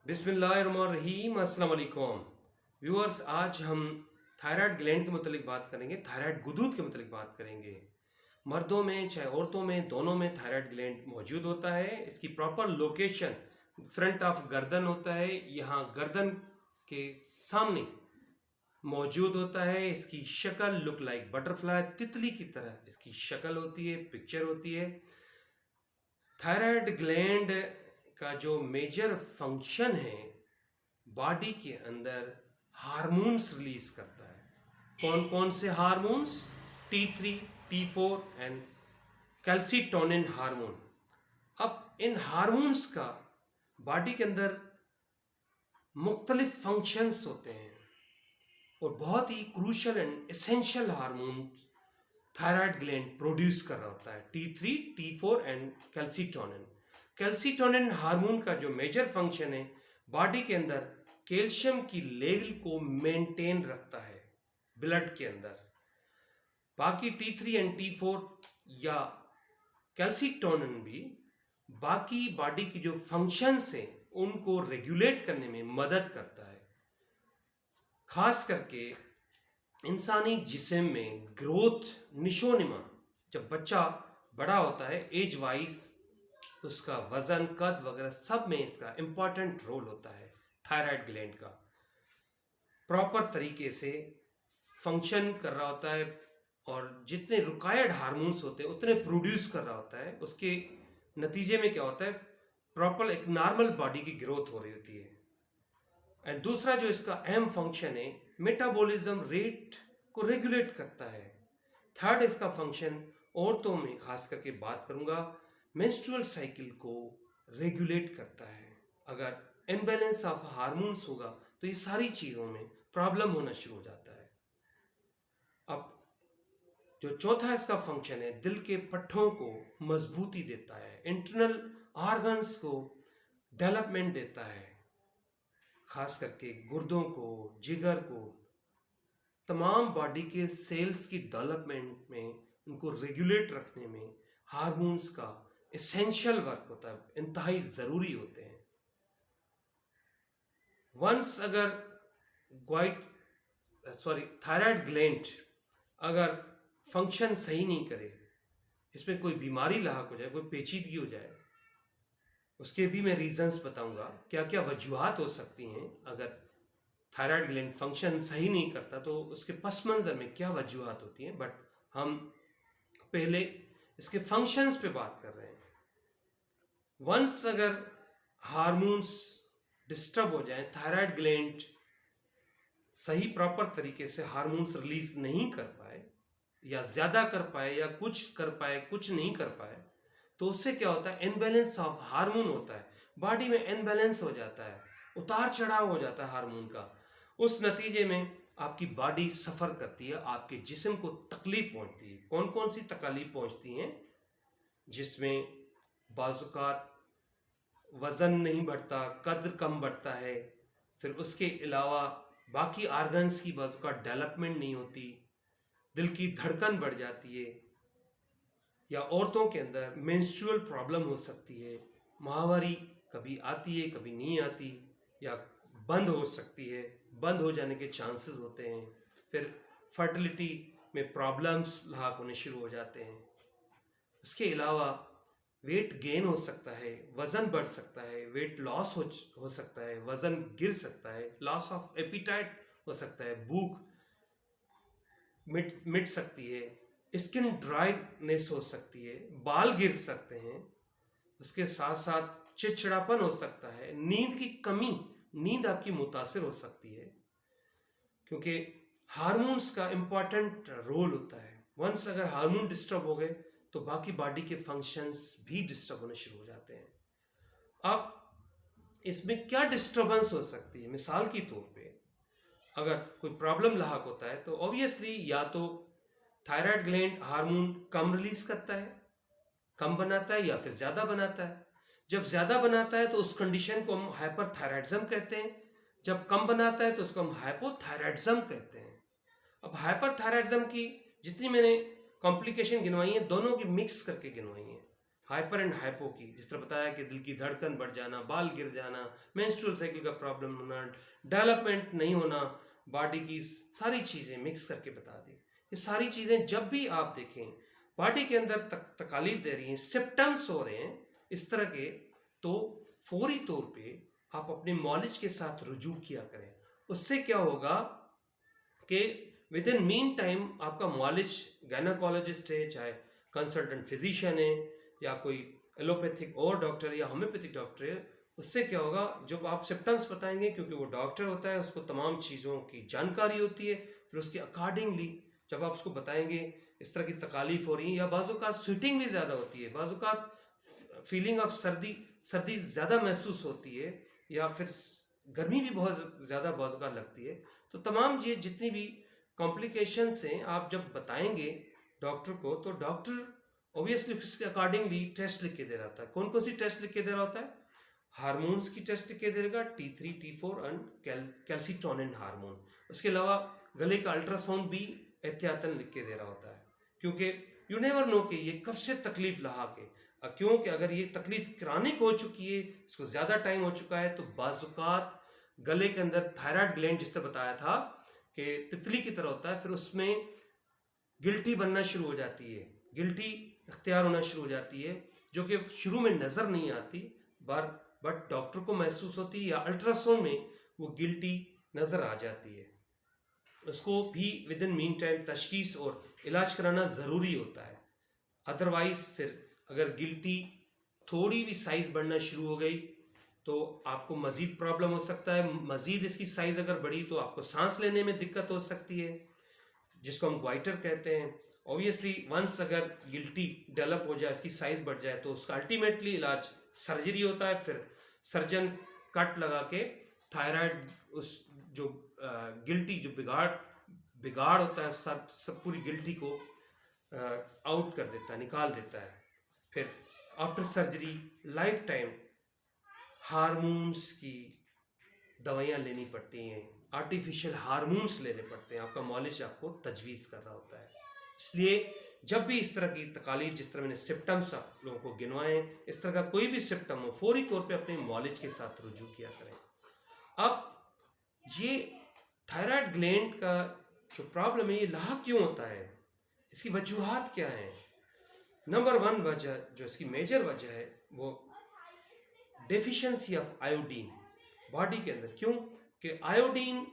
बिस्मिल्लाहिर्रहमानिर्रहीम अस्सलाम वालेकुम व्यूअर्स। आज हम थायराइड ग्लैंड के मुतालिक बात करेंगे, थायराइड गुदूद के मुतालिक बात करेंगे। मर्दों में चाहे औरतों में, दोनों में थायराइड ग्लैंड मौजूद होता है। इसकी प्रॉपर लोकेशन फ्रंट ऑफ गर्दन होता है, यहाँ गर्दन के सामने मौजूद होता है। इसकी शक्ल लुक लाइक बटरफ्लाई, तितली की तरह इसकी शक्ल होती है, पिक्चर होती है। थायराइड ग्लैंड का जो मेजर फंक्शन है, बॉडी के अंदर हार्मोन्स रिलीज करता है। कौन कौन से hormones? T3, T4 and calcitonin hormone. अब इन हार्मोन्स का बॉडी के अंदर मुख्तलिफ फंक्शंस होते हैं और बहुत ही crucial and essential hormone thyroid gland produce कर रहा होता है, T3, T4 and calcitonin. Calcitonin hormone का जो मेजर फंक्शन है, बॉडी के अंदर कैल्शियम की लेवल को मेंटेन रखता है ब्लड के अंदर। बाकी T3 एंड T4 या कैल्सीटोनिन भी बाकी बॉडी की जो फंक्शंस हैं उनको रेगुलेट करने में मदद करता है। खास करके इंसानी जिस्म में ग्रोथ, निशोनिमा, जब बच्चा बड़ा होता है एज वाइज, उसका वजन, कद वगैरह सब में इसका इम्पॉर्टेंट रोल होता है। थायराइड ग्लैंड का प्रॉपर तरीके से फंक्शन कर रहा होता है और जितने रिक्वायर्ड हार्मोन्स होते हैं उतने प्रोड्यूस कर रहा होता है। उसके नतीजे में क्या होता है, प्रॉपर एक नॉर्मल बॉडी की ग्रोथ हो रही होती है। एंड दूसरा जो इसका अहम फंक्शन है, मेटाबॉलिज्म रेट को रेगुलेट करता है। थर्ड इसका फंक्शन, औरतों में खास करके बात करूंगा, मेंस्ट्रुअल साइकिल को रेगुलेट करता है। अगर इनबैलेंस ऑफ हार्मोन्स होगा तो ये सारी चीज़ों में प्रॉब्लम होना शुरू हो जाता है। अब जो चौथा इसका फंक्शन है, दिल के पट्टों को मजबूती देता है, इंटरनल ऑर्गन्स को डेवलपमेंट देता है, खास करके गुर्दों को, जिगर को, तमाम बॉडी के सेल्स की डेवलपमेंट में उनको रेगुलेट रखने में हार्मोन्स का एसेंशियल वर्क होता है, इंतहाई ज़रूरी होते हैं। वंस अगर थायराइड ग्लैंड अगर फंक्शन सही नहीं करे, इसमें कोई बीमारी लाहक हो जाए, कोई पेचीदगी हो जाए, उसके भी मैं रीजंस बताऊंगा क्या क्या वजूहात हो सकती हैं। अगर थायराइड ग्लैंड फंक्शन सही नहीं करता तो उसके पस मंज़र में क्या वजूहात होती हैं। बट हम पहले इसके फंक्शंस पे बात कर रहे हैं। वंस अगर हार्मोन्स डिस्टर्ब हो जाए, थायराइड ग्लैंड सही प्रॉपर तरीके से हार्मोन्स रिलीज नहीं कर पाए, या ज़्यादा कर पाए, या कुछ कर पाए, कुछ नहीं कर पाए, तो उससे क्या होता है, इनबैलेंस ऑफ हार्मोन होता है। बॉडी में इनबैलेंस हो जाता है, उतार चढ़ाव हो जाता है हार्मोन का। उस नतीजे में आपकी बॉडी सफ़र करती है, आपके जिस्म को तकलीफ पहुंचती है। कौन कौन सी तकलीफ पहुंचती हैं? जिसमें बाज़ुकात वज़न नहीं बढ़ता, कद कम बढ़ता है। फिर उसके अलावा बाकी आर्गन्स की बाज़ुकात डेवलपमेंट नहीं होती, दिल की धड़कन बढ़ जाती है, या औरतों के अंदर मेंस्ट्रुअल प्रॉब्लम हो सकती है, माहवारी कभी आती है कभी नहीं आती, या बंद हो सकती है, बंद हो जाने के चांसेस होते हैं। फिर फर्टिलिटी में प्रॉब्लम्स लाक होने शुरू हो जाते हैं। उसके अलावा वेट गेन हो सकता है, वज़न बढ़ सकता है, वेट लॉस हो सकता है, वज़न गिर सकता है, लॉस ऑफ एपिटाइट हो सकता है, भूख मिट सकती है, स्किन ड्राईनेस हो सकती है, बाल गिर सकते हैं। उसके साथ साथ चिड़चिड़ापन हो सकता है, नींद की कमी, नींद आपकी मुतासिर हो सकती है, क्योंकि हार्मोन्स का इम्पॉर्टेंट रोल होता है। वंस अगर हार्मोन डिस्टर्ब हो गए तो बाकी बॉडी के फंक्शंस भी डिस्टर्ब होने शुरू हो जाते हैं। अब इसमें क्या डिस्टर्बेंस हो सकती है? मिसाल के तौर पे अगर कोई प्रॉब्लम लाहक होता है तो ऑब्वियसली या तो थायराइड ग्लैंड हार्मोन कम रिलीज करता है, कम बनाता है, या फिर ज़्यादा बनाता है। जब ज़्यादा बनाता है तो उस कंडीशन को हम हाइपरथायराइडिज्म कहते हैं, जब कम बनाता है तो उसको हम हाइपोथायराइडिज्म कहते हैं। अब हाइपरथायराइडिज्म की जितनी मैंने कॉम्प्लिकेशन गिनवाई हैं, दोनों की मिक्स करके गिनवाई हैं। हाइपर एंड हाइपो की, जिस तरह बताया कि दिल की धड़कन बढ़ जाना, बाल गिर जाना, मेंस्ट्रुअल साइकिल का प्रॉब्लम होना, डेवलपमेंट नहीं होना, बॉडी की सारी चीज़ें मिक्स करके बता दी। ये सारी चीज़ें जब भी आप देखें बॉडी के अंदर तकलीफ दे रही हैं, सिम्टम्स हो रहे हैं इस तरह के, तो फौरी तौर पे आप अपने मॉलिज के साथ रुजू किया करें। उससे क्या होगा कि विद इन मीन टाइम आपका मॉलिज गायनाकोलॉजिस्ट है, चाहे कंसल्टेंट फिजिशियन है, या कोई एलोपैथिक और डॉक्टर या होम्योपैथिक डॉक्टर है, उससे क्या होगा जब आप सिम्टम्स बताएंगे, क्योंकि वो डॉक्टर होता है, उसको तमाम चीज़ों की जानकारी होती है, फिर उसके अकॉर्डिंगली जब आप उसको बताएंगे इस तरह की तकालीफ हो रही है, या बाजू का स्वेटिंग भी ज़्यादा होती है, बाजू का फीलिंग ऑफ सर्दी ज़्यादा महसूस होती है, या फिर गर्मी भी बहुत ज़्यादा बाजू का लगती है, तो तमाम ये जितनी भी कॉम्प्लिकेशंस हैं आप जब बताएंगे डॉक्टर को, तो डॉक्टर ऑब्वियसली उसके अकॉर्डिंगली टेस्ट लिख के दे रहा होता है। कौन कौन सी टेस्ट लिख के दे रहा होता है? हार्मोन्स की टेस्ट लिख के दे देगा, T3 T4 and calcitonin hormone. उसके अलावा गले का अल्ट्रासाउंड भी एहतियातन लिख के दे रहा होता है, क्योंकि यू नेवर नो कि ये कब से तकलीफ लहा के, क्योंकि अगर ये तकलीफ क्रॉनिक हो चुकी है, इसको ज़्यादा टाइम हो चुका है, तो बाजुकात गले के अंदर थायराइड ग्लैंड, जिस तरह बताया था कि तितली की तरह होता है, फिर उसमें गिल्टी बनना शुरू हो जाती है, गिल्टी इख्तियार होना शुरू हो जाती है, जो कि शुरू में नज़र नहीं आती, बट डॉक्टर को महसूस होती है, या अल्ट्रासाउंड में वो गिल्टी नज़र आ जाती है। उसको भी विद इन मीन टाइम तशखीस और इलाज कराना ज़रूरी होता है। अदरवाइज फिर अगर गिल्टी थोड़ी भी साइज़ बढ़ना शुरू हो गई तो आपको मज़ीद प्रॉब्लम हो सकता है। मज़ीद इसकी साइज़ अगर बढ़ी तो आपको सांस लेने में दिक्कत हो सकती है, जिसको हम ग्वाइटर कहते हैं। ऑब्वियसली वंस अगर गिल्टी डेवलप हो जाए, उसकी साइज़ बढ़ जाए, तो उसका अल्टीमेटली इलाज सर्जरी होता है। फिर सर्जन कट लगा के थायराइड, उस जो गिल्टी जो बिगाड़ होता है, सब पूरी गिल्टी को आउट कर देता है, निकाल देता है। फिर after surgery life time hormones की दवाइयाँ लेनी पड़ती हैं, आर्टिफिशियल हार्मोन्स लेने पड़ते हैं, आपका मॉलिज आपको तजवीज़ कर रहा होता है। इसलिए जब भी इस तरह की तकालीफ, जिस तरह मैंने सिम्टम्स आप लोगों को गिनवाएं, इस तरह का कोई भी सिम्टम हो, फौरी तौर पे अपने मॉलिज के साथ रुजू किया करें। अब ये थायराइड ग्लैंड का जो प्रॉब्लम है, ये लाक क्यों होता है, इसकी वजूहात क्या हैं? नंबर 1 वजह, जो इसकी मेजर वजह है, वो डेफिशिएंसी ऑफ आयोडीन बॉडी के अंदर। क्यों कि आयोडीन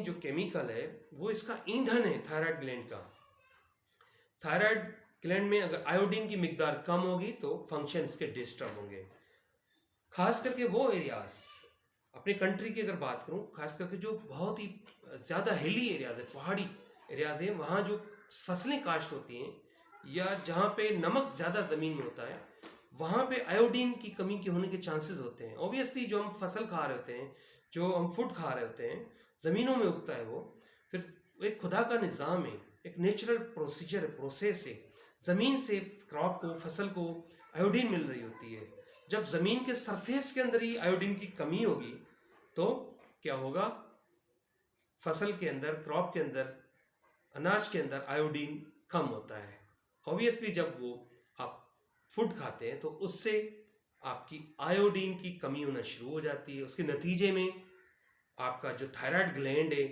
जो केमिकल है वो इसका ईंधन है थायराइड ग्लैंड का। थायराइड ग्लैंड में अगर आयोडीन की मिकदार कम होगी तो फंक्शन इसके डिस्टर्ब होंगे। खास करके वो एरियाज, अपने कंट्री की अगर बात करूं, खास करके जो बहुत ही ज़्यादा हिली एरियाज है, पहाड़ी एरियाज हैं, वहाँ जो फसलें काश्त होती हैं, या जहाँ पे नमक ज़्यादा ज़मीन में होता है, वहाँ पे आयोडीन की कमी के होने के चांसेस होते हैं। ऑब्वियसली जो हम फसल खा रहे होते हैं, जो हम फूड खा रहे होते हैं, ज़मीनों में उगता है वो, फिर एक खुदा का निज़ाम है, एक नेचुरल प्रोसीजर है, प्रोसेस है। ज़मीन से क्रॉप को, फसल को आयोडीन मिल रही होती है। जब ज़मीन के सरफेस के अंदर ही आयोडीन की कमी होगी तो क्या होगा, फसल के अंदर, क्रॉप के अंदर, अनाज के अंदर आयोडीन कम होता है। ऑब्वियसली जब वो आप फूड खाते हैं तो उससे आपकी आयोडीन की कमी होना शुरू हो जाती है। उसके नतीजे में आपका जो थायराइड ग्लैंड है,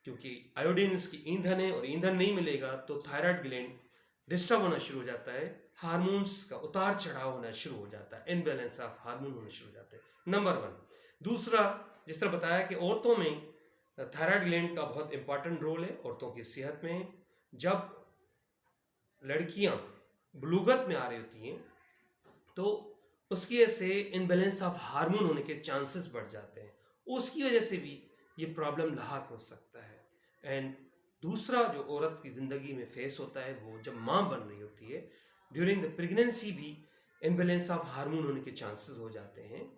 क्योंकि आयोडीन इसकी ईंधन है और ईंधन नहीं मिलेगा तो थायराइड ग्लैंड डिस्टर्ब होना शुरू हो जाता है, हार्मोन्स का उतार चढ़ाव होना शुरू हो जाता है, इनबैलेंस ऑफ हार्मोन होना शुरू हो जाता है। नंबर 1। दूसरा, जिस तरह बताया कि औरतों में थायराइड ग्लैंड का बहुत इंपॉर्टेंट रोल है औरतों की सेहत में। जब लड़कियां बलूगत में आ रही होती हैं तो उसकी वजह से इनबैलेंस ऑफ हार्मोन होने के चांसेस बढ़ जाते हैं, उसकी वजह से भी ये प्रॉब्लम लाक हो सकता है। एंड दूसरा जो औरत की ज़िंदगी में फेस होता है, वो जब माँ बन रही होती है, ड्यूरिंग द प्रेगनेंसी भी इनबैलेंस ऑफ हार्मोन होने के चांसेस हो जाते हैं।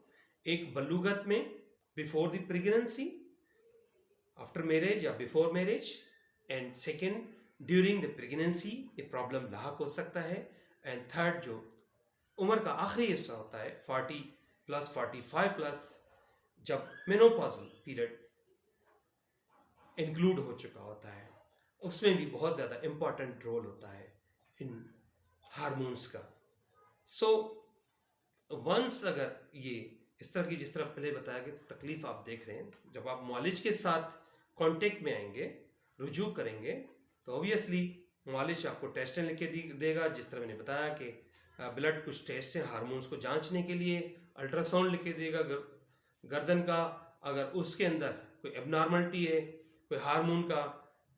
एक बलूगत में, before the pregnancy, after marriage या before marriage, and second during the pregnancy ये प्रॉब्लम लाक हो सकता है। एंड थर्ड, जो उम्र का आखिरी हिस्सा होता है 40+, 45+, जब मेनोपॉजल पीरियड इंक्लूड हो चुका होता है, उसमें भी बहुत ज़्यादा इम्पॉर्टेंट रोल होता है इन हार्मोन्स का। सो वंस अगर ये इस तरह की, जिस तरह पहले बताया कि तकलीफ आप देख रहे हैं, जब आप मालिश के साथ कांटेक्ट में आएंगे, रुजू करेंगे, तो ऑब्वियसली मालिश आपको टेस्ट लिख के देगा। जिस तरह मैंने बताया कि ब्लड कुछ टेस्ट है हार्मोन्स को जांचने के लिए, अल्ट्रासाउंड लिख के देगा गर्दन का। अगर उसके अंदर कोई एबनॉर्मलिटी है कोई हार्मोन का,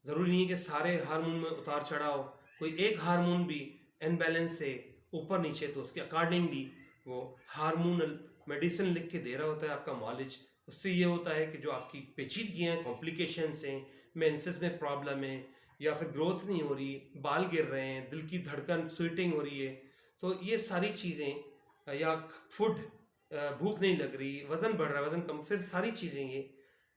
ज़रूरी नहीं है कि सारे हार्मोन में उतार चढ़ाव, कोई एक हार्मोन भी इनबैलेंस है ऊपर नीचे, तो उसके अकॉर्डिंगली वो हार्मोनल मेडिसिन लिख के दे रहा होता है आपका मालिश। उससे ये होता है कि जो आपकी पेचीदगियाँ हैं, कॉम्प्लिकेशंस हैं, मेंसेस में प्रॉब्लम है, या फिर ग्रोथ नहीं हो रही, बाल गिर रहे हैं, दिल की धड़कन स्वेटिंग हो रही है, तो ये सारी चीज़ें, या फूड भूख नहीं लग रही, वज़न बढ़ रहा है, वज़न कम, फिर सारी चीज़ें ये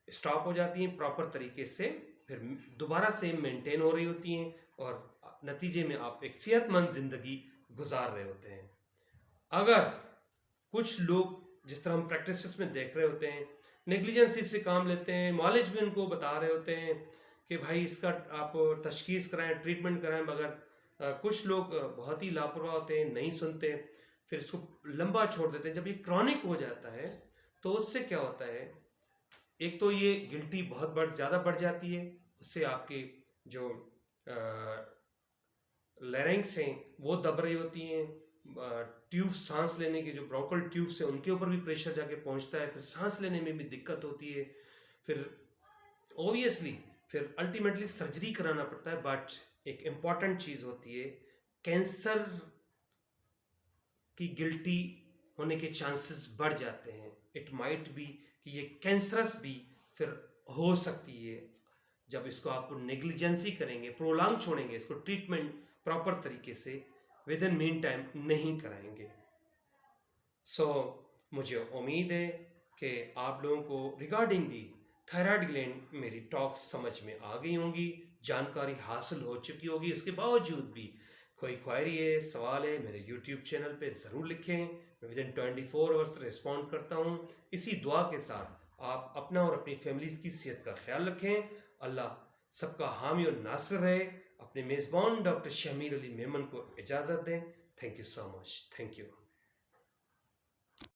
स्टॉप हो जाती हैं प्रॉपर तरीके से, फिर दोबारा से मेंटेन हो रही होती हैं, और नतीजे में आप एक सेहतमंद ज़िंदगी गुजार रहे होते हैं। अगर कुछ लोग, जिस तरह हम प्रैक्टिसेस में देख रहे होते हैं, नेग्लिजेंसी से काम लेते हैं, मालिश भी उनको बता रहे होते हैं कि भाई इसका आप तशखीस कराएं, ट्रीटमेंट कराएं, मगर कुछ लोग बहुत ही लापरवाह होते हैं, नहीं सुनते, फिर इसको लंबा छोड़ देते हैं। जब ये क्रॉनिक हो जाता है तो उससे क्या होता है, एक तो ये गिल्टी बहुत ज़्यादा बढ़ जाती है, उससे आपकी जो लैरिंग्स हैं वो दब रही होती हैं, ट्यूब सांस लेने के जो ब्रोंकल ट्यूब्स हैं उनके ऊपर भी प्रेशर जाके पहुंचता है, फिर सांस लेने में भी दिक्कत होती है, फिर ऑब्वियसली फिर अल्टीमेटली सर्जरी कराना पड़ता है। बट एक इम्पॉर्टेंट चीज़ होती है, कैंसर की गिल्टी होने के चांसेस बढ़ जाते हैं। इट माइट बी कि ये कैंसरस भी फिर हो सकती है जब इसको आप नेग्लिजेंसी करेंगे, प्रोलॉन्ग छोड़ेंगे, इसको ट्रीटमेंट प्रॉपर तरीके से विद इन मीन टाइम नहीं कराएंगे। सो मुझे उम्मीद है कि आप लोगों को रिगार्डिंग दी थायराइड ग्लैंड मेरी टॉक्स समझ में आ गई होंगी, जानकारी हासिल हो चुकी होगी। उसके बावजूद भी कोई क्वेरी है, सवाल है, मेरे यूट्यूब चैनल पे ज़रूर लिखें, मैं विद इन 24 आवर्स रिस्पॉन्ड करता हूँ। इसी दुआ के साथ आप अपना और अपनी फैमिलीज़ की सेहत का ख्याल रखें। अल्लाह सबका हामी और नासिर रहे। अपने मेज़बान डॉक्टर शमीर अली मेमन को इजाज़त दें। Thank you so much. Thank you.